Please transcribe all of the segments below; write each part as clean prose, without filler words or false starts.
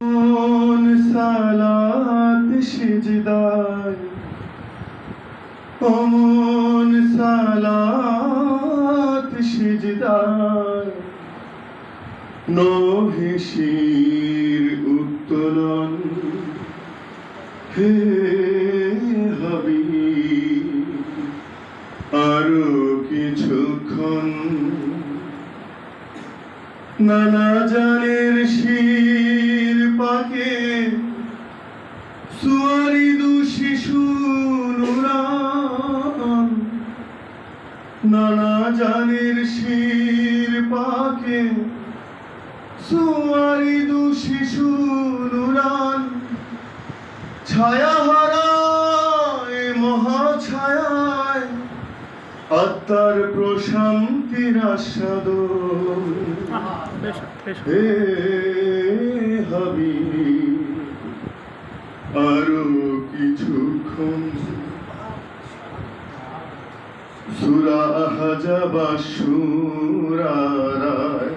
কোন সালাত সিজদায় কোন সালাত সিজদায় নহিসির উত্তোলন হে হাবিব আরো কিছুক্ষণ নানা জানের শির পাকে সুয়ারিদু শিশু নুরান নানা জানের শির পাকে সুয়ারিদু শিশু নুরান ছায়া হারায় মহাছায়ায় আত্মার প্রশান্তির আস্বাদন হে হাবিব আরো কিছুক্ষণ সূরা আহজাব সূরারায়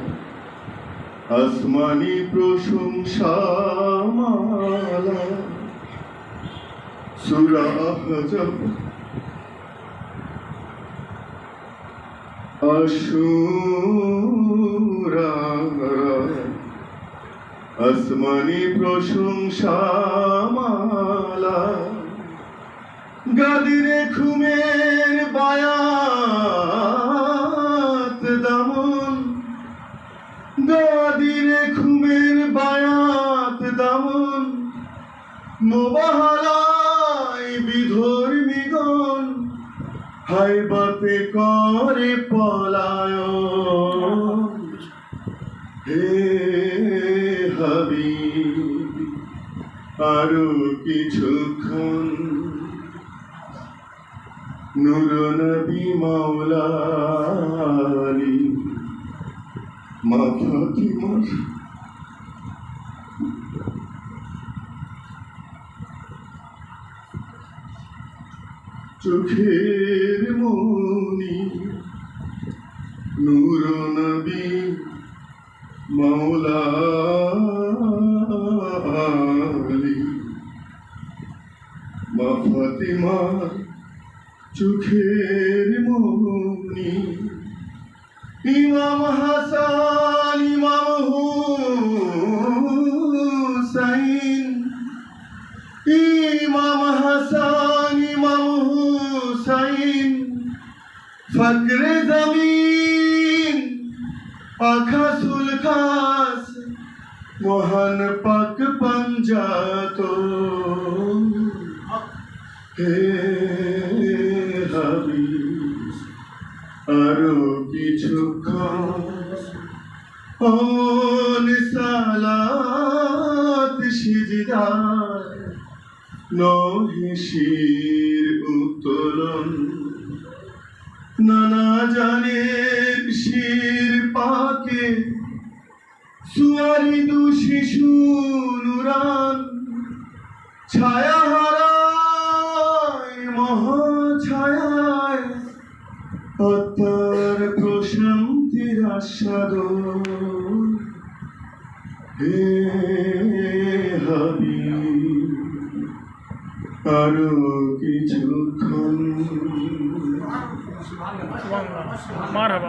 আসমানি প্রশংসা মালা সূরা আহজাব আশুরা আসমানি প্রশংসা মালা গাদিরে খুমের বায়াত দামন গাদিরে খুমের বায়াত দামন মোবাহারায় বিধর্মীগণ হাইবাতে করে পলায়ন হে হাবিব আরো কিছুক্ষণ নূর নবী মাওলা আলী মা ফাতিমা চোখের মনি নূর নবী মাওলা আলী মা ফাতিমার চোখের মনি ইমাম হাসান ইমাম হুসাইন ইমাম হাসান ইমাম হুসাইন ফকরে জমিন আখাসুল খাস মহান পাক পঞ্জাত হে হাবিব আরো কিছুক্ষণ কোন সালাত সিজদায় নহিসির উত্তোলন নানা জানের শির পাকে সুয়ারিদু শিশু নুরান ছায়া হারায় মহাছায়ায় আত্মার প্রশান্তির আস্বাদন হে হাবিব আরো কিছুক্ষণ মারহাবা।